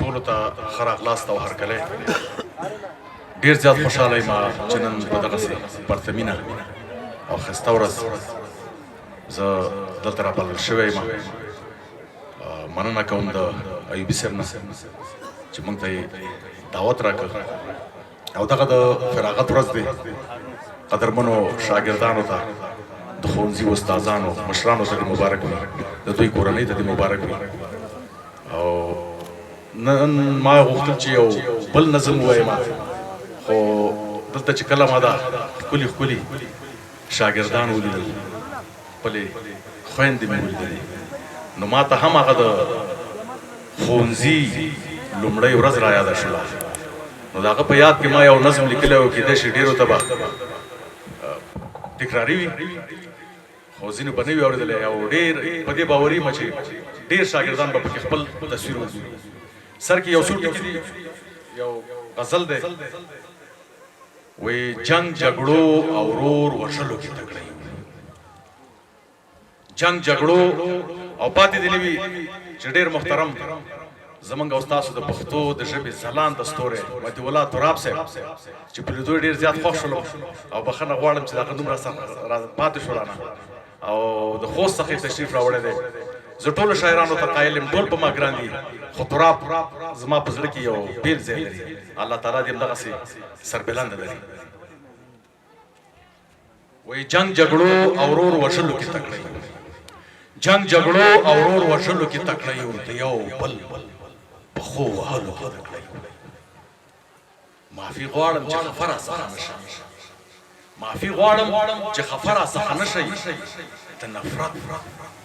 ټولو ته ښه راغلاست او هرکلی. ډېر زیات خوشحاله یم چې نن په دغسې پرتمینه او ښایسته ورځ زه دلته رابلل شوی یم. مننه کوم د ایوبي صاحب نه چې موږ ته یې دعوت راکړ او دغه د فراغت ورځ دی. قدرمنو شاګردانو ته د ښوونځي استادانو مشرانو ته دې مبارک وي، د دوی کورنۍ ته دې مبارک وي. او نن ما غوښتل چې یو بل نظم ووایم، خو دلته چې کله ما دا ښکلي ښکلي شاګردان ولیدل، خپلې خویندې مې ولیدلې، نو ما ته هم هغه د ښوونځي لومړۍ ورځ را یاده شوله. نو د هغه په یاد کې ما یو نظم لیکلی و، کیدای شي ډېرو ته به تکراري وي خو ځینو به نه وي اورېدلی، او ډېر په دې باوري یم چې ډېر شاګردان به پکې خپل تصویر وګوري. سر کې یو څو ټکي دي، یو غزل دی، وایي جنګ جګړو او ورور وژلو کې تکړه یو. جنګ جګړو او پاتې دې نه وي چې ډېر محترم زمونږ او ستاسو د پښتو د ژبې ځلانده ستوری مهدي الله تراب صاحب چې په لیدو یې ډېر زیات خوښ شولم او بښنه غواړم چې دغه نوم را پاتې شو رانه، او د خوست څخه یې تشریف راوړی دی. زه ټولو شاعرانو ته قایل یم، ټول په ما ګران دي، خو تراب زما په زړه کې یو بېل ځای لري. الله تعالی دې همدغسې سربلنده لري. وایي جنګ جګړو او ورور وژلو کې تکړه یو، جنګ جګړو او ورور وژلو کې تکړه یو، د یو بل په خو وهلو کې تکړه یو. معافي غواړم چې خفه راڅخه نه شي، معافي غواړم چې خفه راڅخه نه شي، د نفرت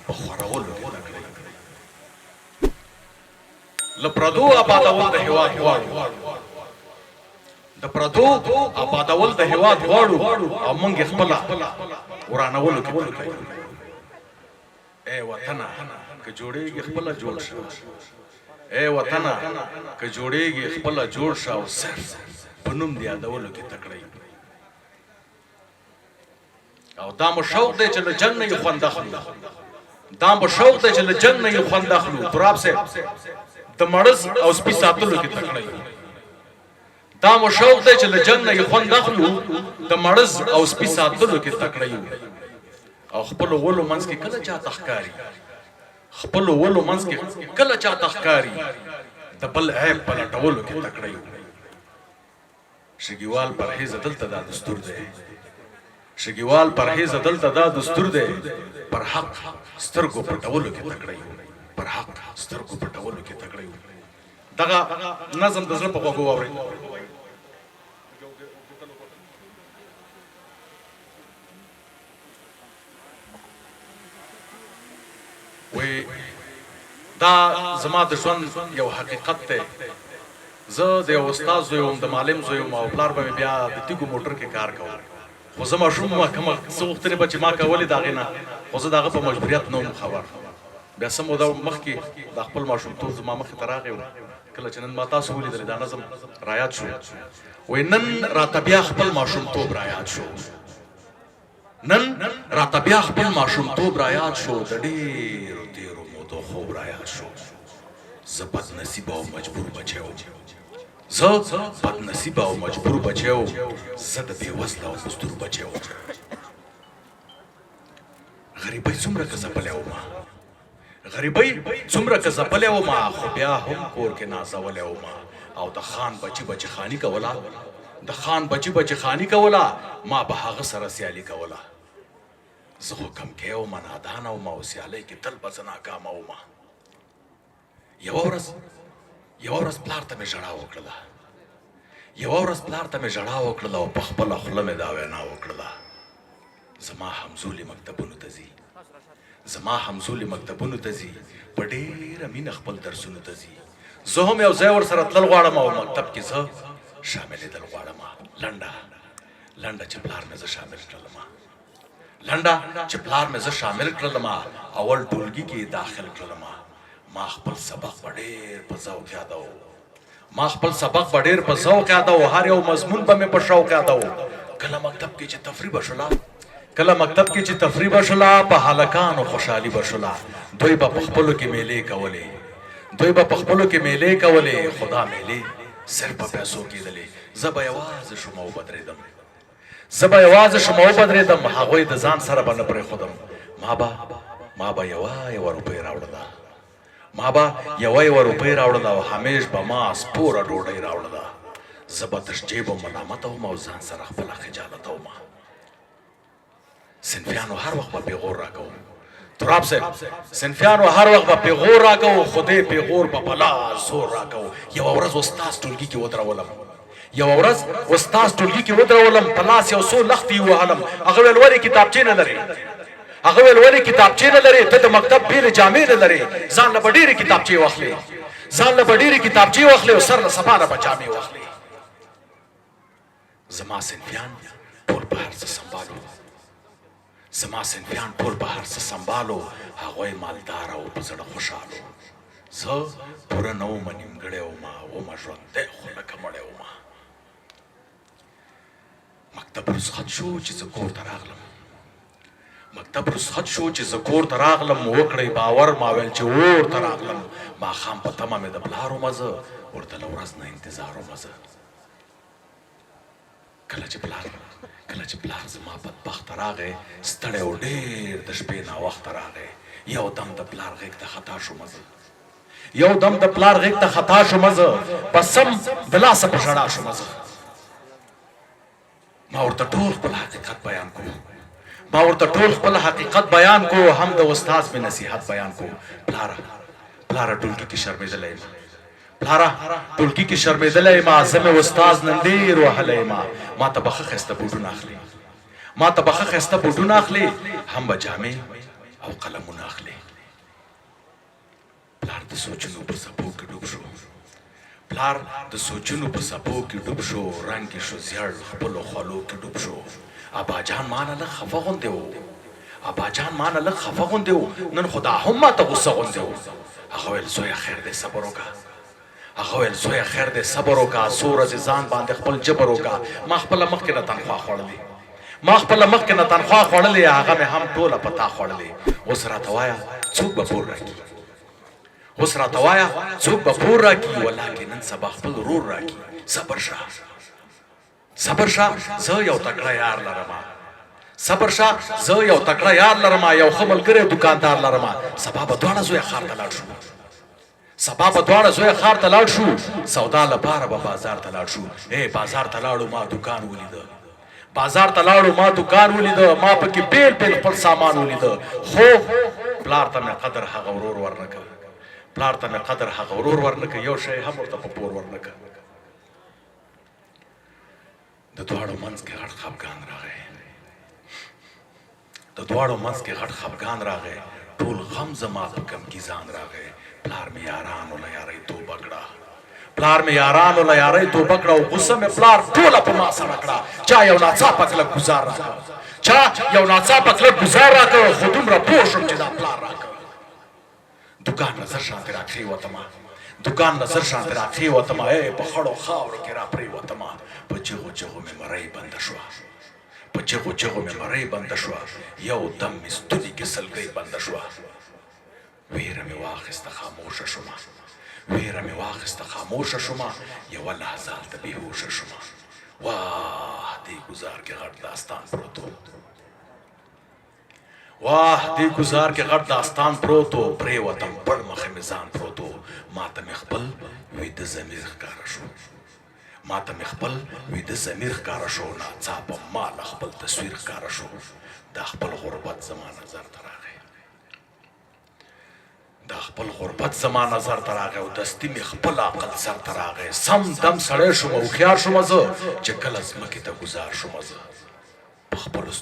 په خورولو کې تکړه یو. له پردو آبادول د هېواد غواړو، د پردو آبادول د هېواد غواړو او موږ یې خپله ورانولو کې تکړه یو. ای وطنه که جوړېږي خپله جوړ شه، ای وطنه که جوړېږي خپله جوړ شه، او صرف په نوم د یادولو کې تکړه یو. او دا مو شوق دی چې له جنګ نه یې خوند اخلو، دا مو شوق دی چې له جنګ نه یې خوند اخلو. تراب صاحب د مړز او سپي ساتلو کې تکړه یو. دا مو شوق دی چې له جنګ نه یې خوند اخلو، د مړز او سپي ساتلو کې تکړه یو. او خپلو ولو منځ کې کله چاته ښکاري، خپلو ولو منځ کې کله چاته ښکاري، د بل عیب په لټولو کې تکړه یو. شګیوال پرهیزه دلته دا دستور دی، شګیوال پرهیزه دلته دا دستور دی، پر حق سترګو پټولو کې تکړه یو، پر حق سترګو پټولو کې تکړه یو. دغه نظم د زړه په غوږو واورئ. وی دا زما د ژوند یو حقیقت دی. زه د یو استاد زوی وم، د معلم زوی وم، او پلار به مې بیا د تیږو موټر کې کار کوم. خو زه ماشوم وم، کومه څه غوښتنې به چې ما کولې د هغې نه، خو زه د هغه په مجبوریت نه وم خبر. بیا څه موده مخکې دا خپل ماشومتوب زما مخې ته راغی و، کله چې نن ما تاسو ولیدلې دا نظم رایاد شو. وایي نن راته بیا خپل ماشومتوب رایاد شو، نن راته بیا خپل ماشومتوب رایاد شو، د ډېرو تېرو مودو خوب رایاد شو. زه بد نصیبه او مجبور بچی وم، زه بد نصیبه او مجبور بچی وم، زه د بېوزله او مزدور بچی وم. غریبۍ څومره که ځپلی ومه، غریبۍ څومره که ځپلی ومه، خو بیا هم کور کې نازولی ومه. او د خان بچي بچي خاني کوله، د خان بچي بچي خاني کوله، ما به هغه سره سیالي کوله. زه خو کم کې ومه، نادانه ومه، او سیالۍ کې تل به زه ناکامه ومه. یوه ورځ پلار ته مې ژړا وکړله، یوه ورځ پلار ته مې ژړا وکړله، او په خپله خوله مې دا وینا وکړله: زما همزولي مکتبونو ته ځي، زما همزولي مکتبونو ته ځي، په ډېره مینه خپل درسونو ته ځي. زه هم یو ځای ورسره تلل غواړم، او مکتب کې زه شاملېدل غواړم. لنډه چې پلار مې زه شامل کړلم، لنډه چې پلار مې زه شامل کړلم، اول ټولګي کې داخل کړلم. ما خپل سبق په ډېر په ذوق یادو، ما خپل سبق په ډېر په ذوق یادو، هر یو مضمون به مې په شوق یادو. کله مکتب کې چې تفریح به شوله، کله مکتب کې چې تفریح به شوله، په هلکانو خوشحالي به شوله. دوی به په خپلو کې میلې کولې، دوی به په خپلو کې میلې کولې خو دا میلې صرف په پیسو کېدلې. زه به یوازې شوم او ودرېدم هغوی د ځان سره به نه پرېښودم. ما به یوه روپۍ راوړله او همیش به ما سپوره ډوډۍ راوړله. زه به تش جیبه ملامته وم او ځان سره خپله خجالته وم. صنفیانو هر وخت به پیغور راکوم. تراب صاحب صنفیانو هر وخت به پیغور راکوو خو دې پیغور به بلا زور راکوو. یوه ورځ استاز ټولګي کې ودرولم په لاس یو څو لختې ووهلم. هغه ویل ولې کتابچې نه لرې ته د مکتب بېلې جامې نه لرې ځان له به ډېرې کتابچې واخلې او سر له سبا نه به جامې واخلې. زما صنفیان ټول په هر څه سنبالو. هغوی مالدار او په زړه خوشحالو. زه پوره نه ومه نیمګړی ومه ژوندی خو لکه مړی ومه. مکتب رخصت شو چې زه کور ته راغلم. وکړئ باور ما ویل چې اور ته راغلم. ماښام په تمه مې د پلار ومه زه ورته له ورځ نه انتظار ومه زه. کله چې پلار زما بدبخته راغی ستړی او ډېر د شپې ناوخته راغی. یو دم د پلار غېږ ته خطا شومه زه په سم د لاسه په ژړا شومه زه. ما ورته ټول خپل حقیقت بیان کو هم د استاز مې نصیحت بیان کو. پلاره ټولګي کې شرمېدلی ما زه مې استاز نن ډېر وهلی ما ته به ښه ښایسته بوټونه اخلي هم به جامې او قلمونه اخلي. پلار د سوچونو په څپو کې ډوب شو. رنګ یې شو زیړ خپلو خولو کې ډوب شو. اباجان مانه لږ خفه غوندې و. نن خو دا هم ماته غوسه غوندې و. هغه ویل زویه خیر دی صبر وکړه څو ورځې ځان باندې خپل جبر وکړه. ما خپله مخکې نه تنخوا خوړلې هغه مې هم ټوله په تا خوړلې. اوس راته وایه څوک به پور راکړي ولکې نن سبا خپل رور راکړي. صبر شه زه یو تکړه یار لرم یو ښه ملګری دوکاندار لرم. سبا به دواړه زویه ښار ته لاړ شو. سودا لپاره به بازار ته لاړ شو. بازار ته لاړو ما دوکان ولیده. ما پکې بیل خپل سامان ولیده. خو پلار ته مې قدر هغه ورور ورنکه یو شی هم ورته په پور ورنکه. د دواړو منځ کې غټ خفګان راغی. ټول غم زما په کم کې ځان راغی. پلار مې یارانو له یارۍ توبه کړه او غصه مې پلار ټوله په ما سره کړه. چا یو ناڅاپه کلک ګزار راکړ خو دومره پوه شوم چې دا پلار راکړ. دوکان نظر شانتې راکښې وتمه په خړو خاورو کې را پرېوتمه. په چغو مې مرۍ بنده شوه. یو دم مې ستوني کې سلګۍ بنده شوه. ویره مې واخیسته خاموشه شومه. یوه لحظه هلته بېهوشه شومه. واه دې ګزار کې غټ داستان پروت و. پرېوتم پړ مخې مې ځان پروت و. ما ته مې خپل ویده ضمیر ښکاره شو. ناڅاپه ما له خپل تصویر ښکاره شو. دا خپل غربت زما نظر ته راغی او دستي مې خپل عقل سر ته راغی. سم دم سړی شوم او هوښیار شوم زه چې کله ځمکې ته ګزار شوم زه. په خپلو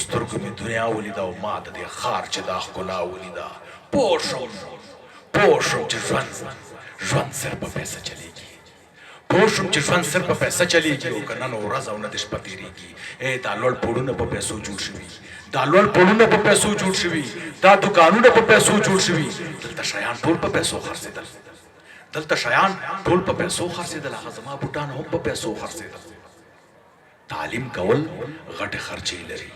سترګو مې دنیا ولیده او ما د دې ښار چې دا ښکلا ولیده. پوه شوم چې ژوند صرف په پیسه چلیږي. او که نن ورځ او نه د شپه تېرېږي. دا لوړ پوړونه په پیسو جوړ شوي. دا دوکانونه په پیسو جوړ شوي. دلته شیان ټول په پیسو خرڅېدل. هغه زما بوټان هم په پیسو خرڅېدل. تعلیم کول غټې خرچې لري.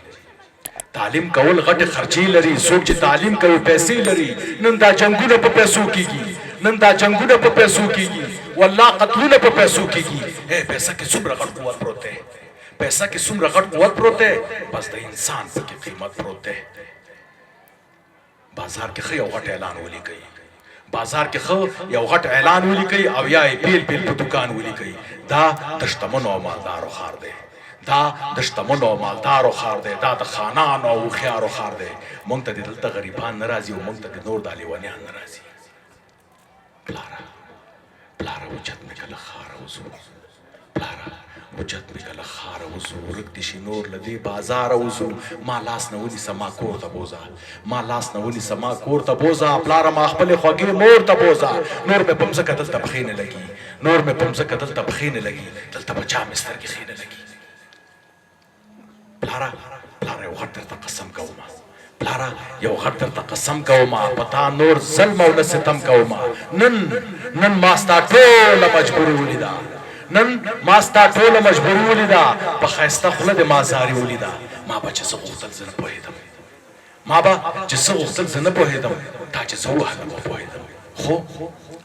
تعلیم کول غټې خرچې لري څوک چې تعلیم کوي پیسې لري نن دا جنګونه په پیسو کېږي نن دا جنګونه په پیسو کېږي والله قتلونه په پیسو کېږي پیسه کې څومره غټ قوت پروت دی پیسه کې څومره غټ قوت پروت دی بس د انسان پکې قیمت پروت دی بازار کې ښه یو غټ اعلان ولیکئ بازار کې ښه یو غټ اعلان ولیکئ او یا یې پیل پیل په دکان ولیکئ دا د شتمنو او مالدارو ښار دی دا د شتمنو او مالدارو ښار دی دا د خانانو او هوښیارو ښار دی موږ ته دلته غریبان نه راځي او موږ ته د نور دا لیونیان نه راځي پلاره اوچت مې کله ښاره وځو پلاره اوچت مې کله ښاره وځو ورک دې شي نور له دې بازاره وځو ما لاس نه ونیسه ما کور ته بوځه ما لاس نه ونیسه ما کور ته بوځه پلاره ما خپلې خوږې مور ته بوځه نور مې په مځکه دلته پښې نه لګي نور مې په مځکه دلته پښې نه لګي دلته به چا مې سترګې ښې نه لګي پلاره یو غټ درته قسم کوم پلاره یو غټ درته قسم کوم په تا نور ظلم او نه ستم کوم نن ما ستا ټوله مجبوري ولیده نن ما ستا ټوله مجبوري ولیده په ښایسته خوله دې ما زاري ولیده ما به چې څه غوښتل زه نه پوهېدم ما به چې څه غوښتل زه نه پوهېدم تا چې زه ووهلم وپوهېدم خو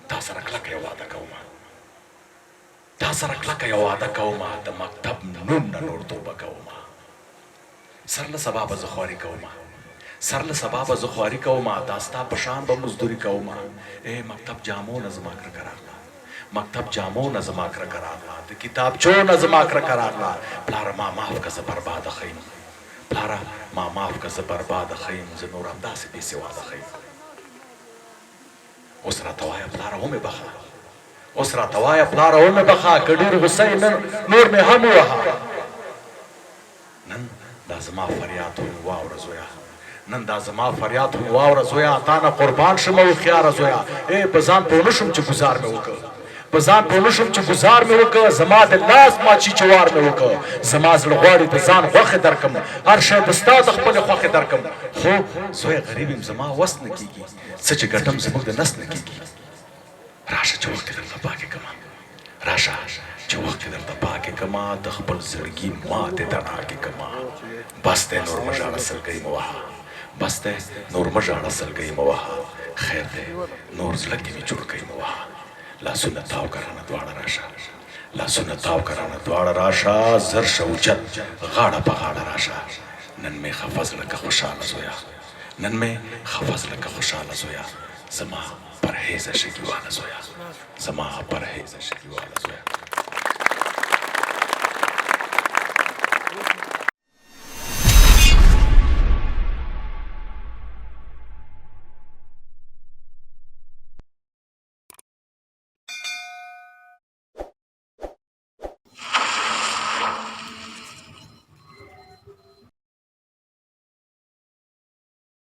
تا سره کلکه یو واده کوم تا سره کلکه یو واده کوم د مکتب نوم نه نور توبه کوم سر له سبا به زه خواري کوم سر له سبا به زه خواري کوم دا ستا په شان به مزدوري کوم مکتب جامو نه زما کرکه راغله مکتب جامو نه زما کرکه راغله د کتابچو نه زما کرکه راغله پلاره ما معاف که زه برباده ښیم پلاره ما معاف که زه برباده ښیم زه نور همداسې بې سواده ښیم اوس راته وایه پلاره ومې بخه اوس راته وایه پلاره ومې بخه که ډېر غوسه یې نور مې هم ووهه نن دا زما فریاد وي واوره زویه نن دا زما فریاد وي واوره زویه تا نه قربان شم هوښیاره زویه په ځان پوه نه شم چې ګزار مې وکړ په ځان پوه نه شم چې ګزار مې وکړ زما د لاس ماچي چې وار مې وکړ زما زړه غواړي د ځان غوښې درکړم هر شی د ستا د خپلې خوښې درکړم خو زویه غریب یم زما وس نه کېږي څه چې ګټم زموږ د نس نه کېږي راشه چې وخت درته پاکې کړم راشه چې وخت درته پاکې کړمه د خپل زړګي ماتې تناکې کړمه بس دی نور مه ژاړه سلګۍ مه وهه بس دی نور مه ژاړه سلګۍ مه وهه خیر دی نور زړه کې مې چوړکۍ مه وهه لاسونه تاو که رانه دواړه راشه لاسونه تاو که رانه دواړه راشه زر شه اوچت غاړه په غاړه راشه نن مې خفه زړه که خوشحاله زویه نن مې خفه زړه که خوشحاله زویه زما پرهیزه شګیواله زویه زما پرهیزه شګیواله زویه